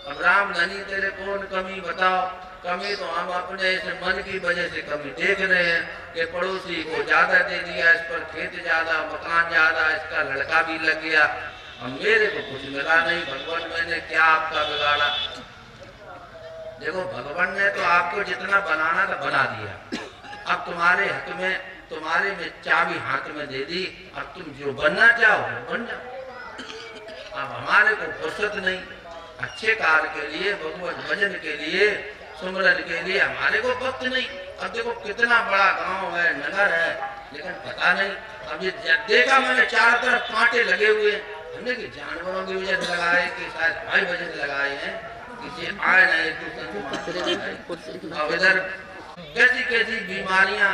अब राम धनी तेरे कौन कमी बताओ। कमी तो हम अपने इस मन की वजह से कमी देख रहे हैं कि पड़ोसी को ज्यादा दे दिया, इस पर खेत ज्यादा, मकान ज्यादा, इसका लड़का भी लग गया, और मेरे को कुछ मिला नहीं। भगवान मैंने क्या आपका बिगाड़ा। देखो भगवान ने तो आपको जितना बनाना था बना दिया, अब तुम्हारे हक में, तुम्हारे में चाबी हाथ में दे दी, अब तुम जो बनना चाहो बन जाओ। अब हमारे को फुर्सत नहीं अच्छे कार्य के लिए, भगवत भजन के लिए, सुमरन के लिए हमारे को वक्त नहीं। अब देखो कितना बड़ा गांव है, नगर है, लेकिन पता नहीं। अब ये देखा मैंने चारों तरफ कांटे लगे हुए, हमने कि जानवरों की वजह से लगाए कि शायद हमारी वजह से लगाए हैं, किसी आए ना एक दूसरे। अब इधर कैसी कैसी बीमारियां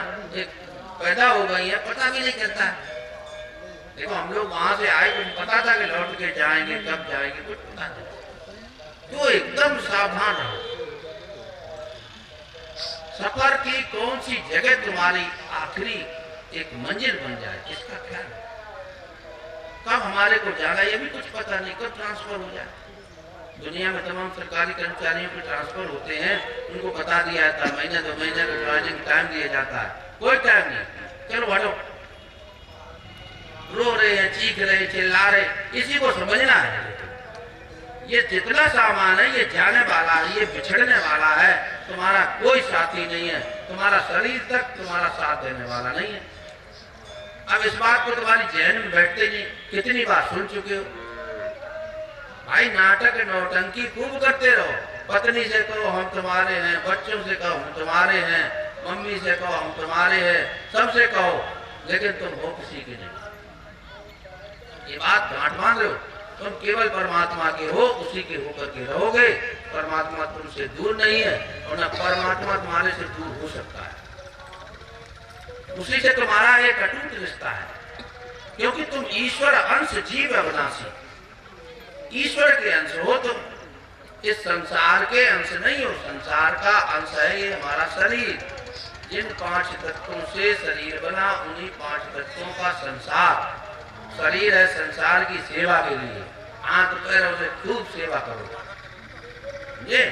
पैदा हो गई है, पता भी नहीं चलता है। देखो हम लोग वहां से आए, कुछ पता था कि लौट के जाएंगे, कब जाएंगे, कुछ पता नहीं। तो एकदम सावधान रहो। सफर की कौन सी जगह तुम्हारी आखिरी एक मंजिल बन जाए, इसका ख्याल। कब हमारे को जाना ये भी कुछ पता नहीं, कब ट्रांसफर हो जाए। दुनिया में तमाम सरकारी कर्मचारियों के ट्रांसफर होते हैं, उनको बता दिया जाता है महीने 2 महीने का ज्वाइनिंग टाइम दिया जाता है, कोई टाइम नहीं, चलो हटो। रो रहे हैं, चीख रहे, चिल्ला रहे, इसी को समझना है। ये जितना सामान है ये जाने वाला है, ये बिछड़ने वाला है, तुम्हारा कोई साथी नहीं है, तुम्हारा शरीर तक तुम्हारा साथ देने वाला नहीं है। अब इस बात को तुम्हारी जहन में बैठते नहीं, कितनी बार सुन चुके हो। भाई नाटक नौटंकी खूब करते रहो, पत्नी से कहो हम तुम्हारे हैं, बच्चों से कहो हम तुम्हारे हैं, मम्मी से कहो हम तुम्हारे हैं, सबसे कहो, लेकिन तुम हो किसी के नहीं। ये बात गांठ बांध लो, तुम केवल परमात्मा के हो, उसी के होकर के रहोगे। परमात्मा तुमसे दूर नहीं है, और न परमात्मा तुम्हारे से दूर हो सकता है। उसी से तुम्हारा एक अटूट रिश्ता है, क्योंकि तुम ईश्वर अंश जीव अविनाशी, ईश्वर के अंश हो तुम, इस संसार के अंश नहीं हो। संसार का अंश है ये हमारा शरीर। जिन 5 तत्वों से शरीर बना, उन्हीं 5 तत्वों का संसार। शरीर है संसार की सेवा के लिए, हाथ पैरों से खूब सेवा करो ये,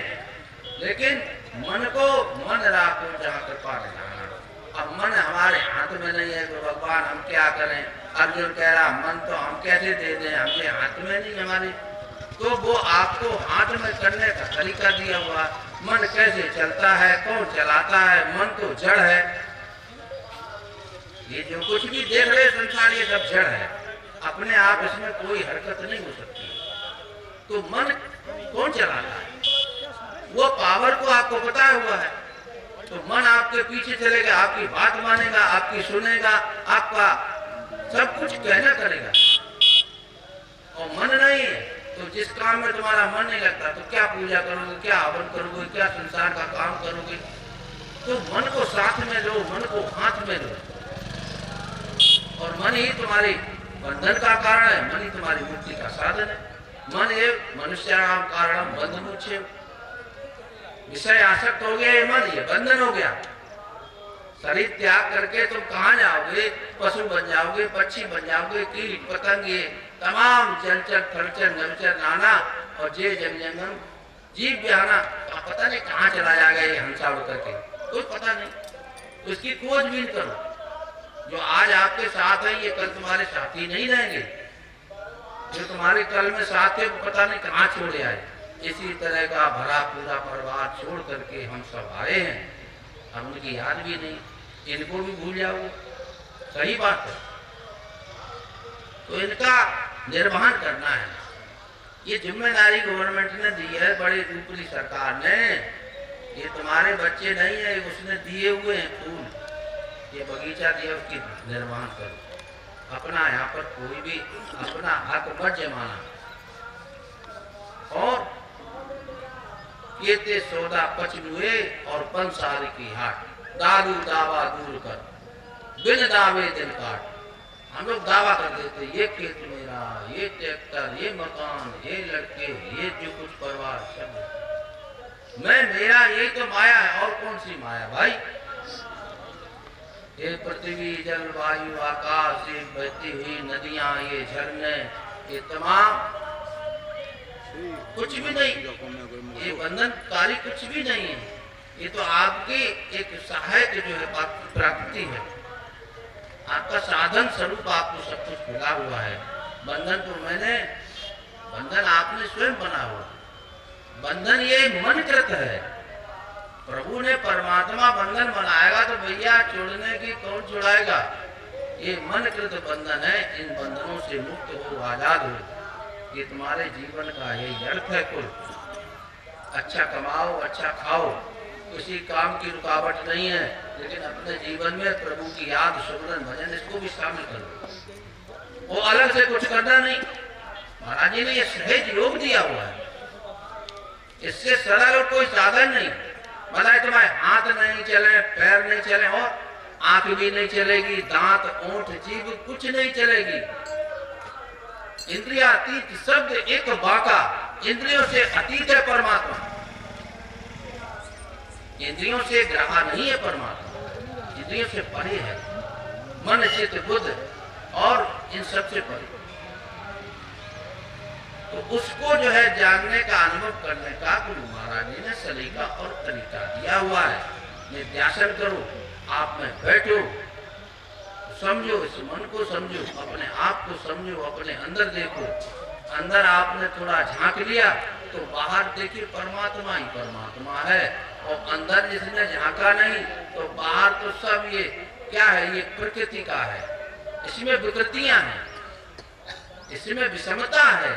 लेकिन मन को मन राखो जहाँ कृपा नहीं। अब मन हमारे हाथ में नहीं है तो भगवान हम क्या करें। अर्जुन कह रहा मन तो हम कैसे दे दें, हमने हाथ में नहीं हमारे, तो वो आपको हाथ में करने का तरीका दिया हुआ। मन कैसे चलता है, कौन चलाता है, मन तो जड़ है। ये जो कुछ भी देख रहे संसार ये सब जड़ है, अपने आप इसमें कोई हरकत नहीं हो सकती। तो मन कौन चलाता है, वो पावर को आपको पता हुआ है। तो मन आपके पीछे चलेगा, आपकी बात मानेगा, आपकी सुनेगा, आपका सब कुछ कहना करेगा। और मन नहीं है तो जिस काम में तुम्हारा मन नहीं लगता तो क्या पूजा करोगे, क्या हवन करोगे, क्या संसार का काम करोगे। तो मन को साथ में लो, मन को हाथ में लो, और मन ही तुम्हारी बंधन का कारण है, मन ही तुम्हारी मुक्ति का साधन है। मन एक मनुष्याणाम कारणम बंध मुझे, विषय आसक्त हो गया ये मन, ये बंधन हो गया। शरीर त्याग करके तुम कहाँ जाओगे, पशु बन जाओगे, पक्षी बन जाओगे, कीट पतंग ये तमाम जलचर थलचर नवचर नाना और जे जन जंगम जीव बयाना, पता नहीं कहाँ चला जाएगा ये हंसा उड़ करके, कोई पता नहीं। उसकी खोजबीन करो। जो आज आपके साथ है ये कल तुम्हारे साथी नहीं रहेंगे, जो तुम्हारे कल में साथ है वो पता नहीं कहाँ छोड़े आए। इसी तरह का भरा पूरा परिवार छोड़ करके हम सब आए हैं, हम उनकी याद भी नहीं, इनको भी भूल जाओगे, सही बात है। तो इनका निर्वहन करना है, ये जिम्मेदारी गवर्नमेंट ने दी है, बड़ी ऊपरी सरकार ने। ये तुम्हारे बच्चे नहीं है, उसने दिए हुए हैं फूल, ये बगीचा दिया, उसकी निर्वहन करो। अपना यहाँ पर कोई भी अपना हक मत जमाना। और ये ते सौदा पचनुए और पंसारी की हाट, दारू दावा दूर कर, बिन दावे दिन काट। हम लोग दावा कर देते ये खेत मेरा, ये ट्रैक्टर, ये मकान, ये लड़के, ये जो कुछ परिवार सब मैं मेरा, यही तो माया है। और कौन सी माया भाई। ये पृथ्वी जल वायु आकाश, ये बहती हुई नदियां, ये झरने, ये तमाम कुछ भी नहीं, ये बंधनकारी कुछ भी नहीं है। ये तो आपकी एक सहायक जो है प्राकृति है, आपका साधन स्वरूप आपको सब कुछ मिला हुआ है। बंधन आपने स्वयं बना हुआ। बंधन ये मनकृत है। प्रभु ने परमात्मा बंधन बनाएगा तो भैया छोड़ने की कौन छुड़ाएगा? ये मनकृत बंधन है। इन बंधनों से मुक्त हो, आजाद हो। ये तुम्हारे जीवन का यही अर्थ है। कुल अच्छा कमाओ, अच्छा खाओ, किसी काम की रुकावट नहीं है, लेकिन अपने जीवन में प्रभु की याद, सुमरन, भजन इसको भी शामिल करो। वो अलग से कुछ करना नहीं। महाराज जी ने ये सहज योग दिया हुआ है। इससे सरल और कोई साधन नहीं। मतलब तुम्हारे हाथ नहीं चले, पैर नहीं चले और आंख भी नहीं चलेगी, दांत, ओंठ, जीभ कुछ नहीं चलेगी। इंद्रियातीत शब्द एक बाका। इंद्रियों से अतीत है परमात्मा। इंद्रियों से ग्रहा नहीं है परमात्मा, इंद्रियों से परे है। मन, चित्त, बुद्ध और इन सब से परे। तो उसको जो है जानने का, अनुभव करने का गुरु महाराज जी ने सलीका और तरीका दिया हुआ है। निध्यासन करो, आप में बैठो, समझो, इस मन को समझो, अपने आप को समझो, अपने अंदर देखो। अंदर आपने थोड़ा झांक लिया तो बाहर देखिए परमात्मा ही परमात्मा है। और अंदर जिसने झांका नहीं तो बाहर तो सब ये क्या है? ये प्रकृति का है। इसमें विकृतियां हैं, इसमें विषमता है।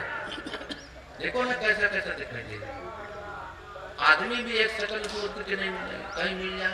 देखो ना कैसा कैसा दिखाई दे रहा है। आदमी भी एक सकल सूत्र के नहीं मिलेगा, कहीं मिल जाए